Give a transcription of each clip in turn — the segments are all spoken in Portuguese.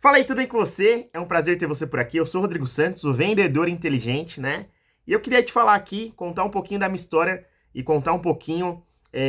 Fala aí, tudo bem com você? É um prazer ter você por aqui. Eu sou o Rodrigo Santos, o vendedor inteligente, né? E eu queria te falar aqui, contar um pouquinho da minha história e contar um pouquinho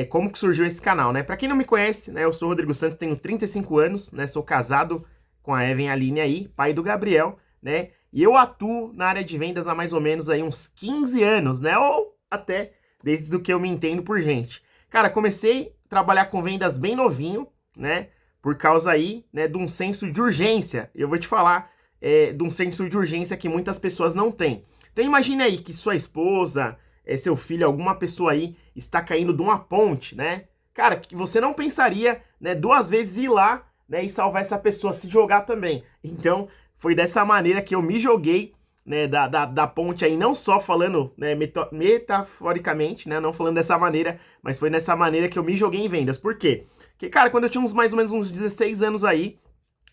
como que surgiu esse canal, né? Pra quem não me conhece, né? Eu sou o Rodrigo Santos, tenho 35 anos, né? Sou casado com a Evan Aline aí, pai do Gabriel, né? E eu atuo na área de vendas há mais ou menos aí uns 15 anos, né? Ou até desde o que eu me entendo por gente. Cara, comecei a trabalhar com vendas bem novinho, né? Por causa aí, né, de um senso de urgência. Eu vou te falar de um senso de urgência que muitas pessoas não têm. Então imagine aí que sua esposa, seu filho, alguma pessoa aí está caindo de uma ponte, né? Cara, que você não pensaria, né, duas vezes ir lá, né, e salvar essa pessoa, se jogar também. Então, foi dessa maneira que eu me joguei, né, da ponte aí, não só falando, né, metaforicamente, né, não falando dessa maneira, mas foi nessa maneira que eu me joguei em vendas. Por quê? Porque, cara, quando eu tinha mais ou menos uns 16 anos aí,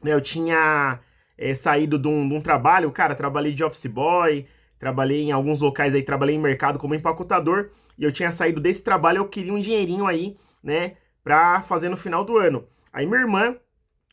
né, eu tinha saído de um trabalho, cara, trabalhei de office boy, trabalhei em alguns locais aí, trabalhei em mercado como empacotador, e eu tinha saído desse trabalho, eu queria um dinheirinho aí, né, pra fazer no final do ano. Aí minha irmã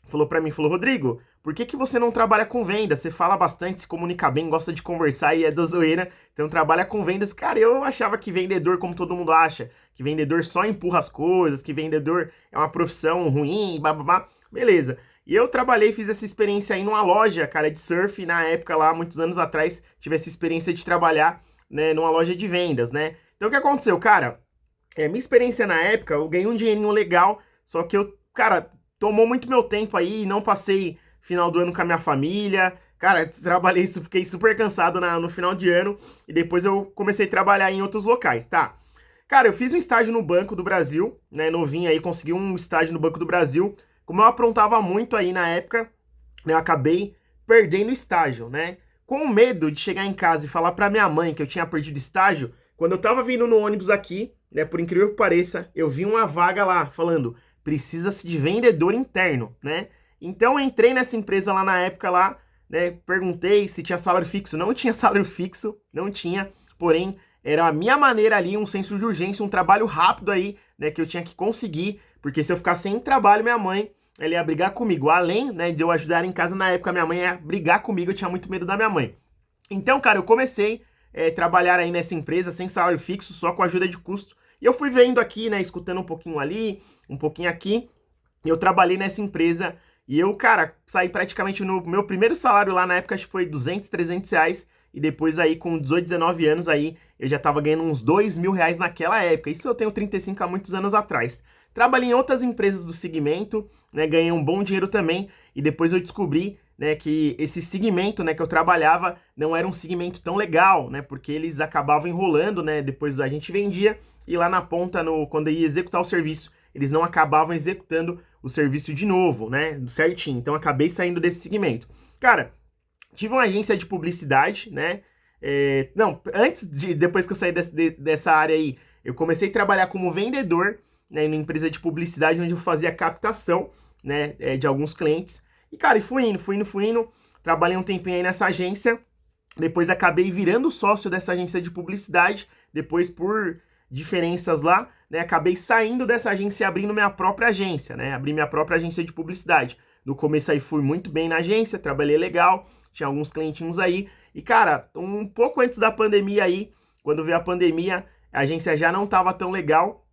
falou pra mim, falou, Rodrigo, por que que você não trabalha com vendas? Você fala bastante, se comunica bem, gosta de conversar e é da zoeira, então trabalha com vendas. Cara, eu achava que vendedor, como todo mundo acha, que vendedor só empurra as coisas, que vendedor é uma profissão ruim, babá. Beleza. E eu trabalhei, fiz essa experiência aí numa loja, cara, de surf, na época lá, muitos anos atrás, tive essa experiência de trabalhar, né, numa loja de vendas, né? Então o que aconteceu, cara? Minha experiência na época, eu ganhei um dinheirinho legal, só que eu, cara, tomou muito meu tempo aí, não passei final do ano com a minha família. Cara, trabalhei, fiquei super cansado no final de ano e depois eu comecei a trabalhar em outros locais, tá? Cara, eu fiz um estágio no Banco do Brasil, né, novinho aí, consegui um estágio no Banco do Brasil. Como eu aprontava muito aí na época, né, eu acabei perdendo o estágio, né? Com medo de chegar em casa e falar pra minha mãe que eu tinha perdido estágio, quando eu tava vindo no ônibus aqui, né, por incrível que pareça, eu vi uma vaga lá falando, precisa-se de vendedor interno, né? Então eu entrei nessa empresa lá na época lá, né, perguntei se tinha salário fixo, não tinha salário fixo, não tinha, porém era a minha maneira ali, um senso de urgência, um trabalho rápido aí, né, que eu tinha que conseguir, porque se eu ficar sem trabalho, minha mãe, ela ia brigar comigo, além, né, de eu ajudar em casa na época, minha mãe ia brigar comigo, eu tinha muito medo da minha mãe. Então, cara, eu comecei a trabalhar aí nessa empresa sem salário fixo, só com ajuda de custo. E eu fui vendo aqui, né, escutando um pouquinho ali, um pouquinho aqui. E eu trabalhei nessa empresa e eu, cara, saí praticamente no meu primeiro salário lá na época, acho que foi 200, 300 reais. E depois aí, com 18, 19 anos aí, eu já tava ganhando uns 2 mil reais naquela época. Isso eu tenho 35 há muitos anos atrás. Trabalhei em outras empresas do segmento, né, ganhei um bom dinheiro também. E depois eu descobri, né, que esse segmento, né, que eu trabalhava não era um segmento tão legal, né, porque eles acabavam enrolando, né, depois a gente vendia e lá na ponta, quando ia executar o serviço, eles não acabavam executando o serviço de novo, né, certinho. Então acabei saindo desse segmento. Cara, tive uma agência de publicidade, né, não, depois que eu saí dessa área aí, eu comecei a trabalhar como vendedor, né, em uma empresa de publicidade onde eu fazia captação, né, de alguns clientes. E, cara, fui indo. Trabalhei um tempinho aí nessa agência. Depois acabei virando sócio dessa agência de publicidade. Depois, por diferenças lá, né, acabei saindo dessa agência e abrindo minha própria agência, né? Abri minha própria agência de publicidade. No começo aí fui muito bem na agência, trabalhei legal, tinha alguns clientinhos aí. E, cara, um pouco antes da pandemia aí, quando veio a pandemia, a agência já não tava tão legal.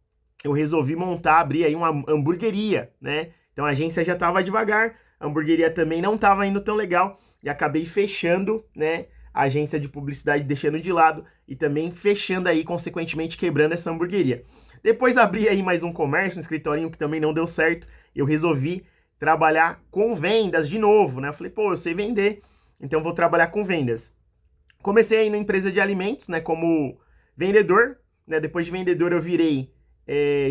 Eu resolvi abrir aí uma hamburgueria, né? Então a agência já tava devagar, a hamburgueria também não estava indo tão legal e acabei fechando, né, a agência de publicidade, deixando de lado e também fechando aí, consequentemente, quebrando essa hamburgueria. Depois abri aí mais um comércio, um escritorinho que também não deu certo. Eu resolvi trabalhar com vendas de novo, né? Eu falei, pô, eu sei vender, então vou trabalhar com vendas. Comecei aí na empresa de alimentos, né, como vendedor, né? Depois de vendedor eu virei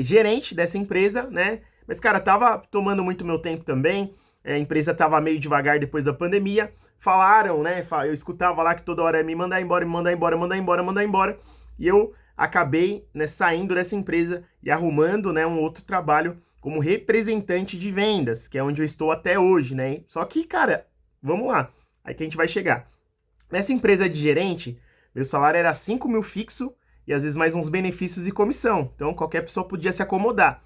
gerente dessa empresa, né? Mas, cara, tava tomando muito meu tempo também. A empresa tava meio devagar depois da pandemia. Falaram, né? Eu escutava lá que toda hora ia me mandar embora, me mandar embora, mandar embora, mandar embora. E eu acabei, né, saindo dessa empresa e arrumando, né, um outro trabalho como representante de vendas, que é onde eu estou até hoje, né? Só que, cara, vamos lá. Aí que a gente vai chegar. Nessa empresa de gerente, meu salário era 5 mil fixo e às vezes mais uns benefícios e comissão. Então qualquer pessoa podia se acomodar.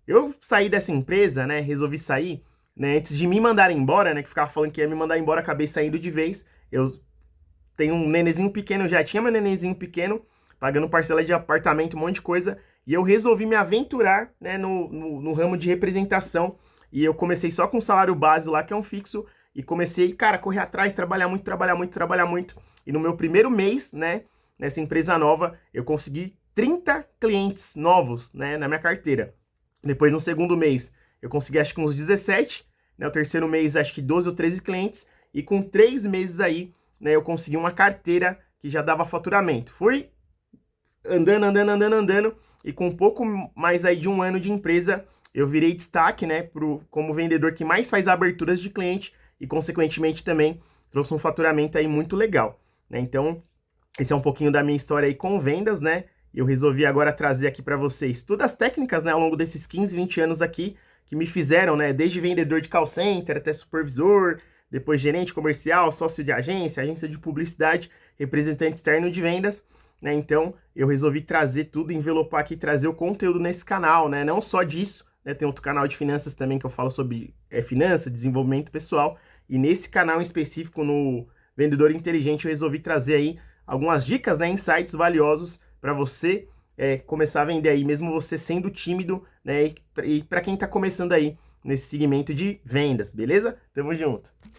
Eu saí dessa empresa, né? Resolvi sair né, antes de me mandar embora, né, que ficava falando que ia me mandar embora, acabei saindo de vez. Eu tenho um nenenzinho pequeno, eu já tinha meu nenenzinho pequeno, pagando parcela de apartamento, um monte de coisa, e eu resolvi me aventurar, né, no ramo de representação, e eu comecei só com salário base lá, que é um fixo, e comecei, cara, a correr atrás, trabalhar muito, trabalhar muito, trabalhar muito, e no meu primeiro mês, né, nessa empresa nova, eu consegui 30 clientes novos, né, na minha carteira. Depois, no segundo mês, eu consegui acho que uns 17, né, o terceiro mês acho que 12 ou 13 clientes, e com 3 meses aí, né, eu consegui uma carteira que já dava faturamento. Fui andando, e com um pouco mais aí de um ano de empresa, eu virei destaque, né, como vendedor que mais faz aberturas de cliente e, consequentemente, também trouxe um faturamento aí muito legal, né? Então, esse é um pouquinho da minha história aí com vendas, né? Eu resolvi agora trazer aqui para vocês todas as técnicas, né, ao longo desses 15, 20 anos aqui, que me fizeram, né, desde vendedor de call center até supervisor, depois gerente comercial, sócio de agência, agência de publicidade, representante externo de vendas, né? Então, eu resolvi trazer tudo, envelopar aqui, trazer o conteúdo nesse canal, né? Não só disso, né? Tem outro canal de finanças também que eu falo sobre finanças, desenvolvimento pessoal, e nesse canal em específico, no Vendedor Inteligente, eu resolvi trazer aí algumas dicas, né, insights valiosos para você começar a vender aí, mesmo você sendo tímido, né? E para quem está começando aí nesse segmento de vendas, beleza? Tamo junto!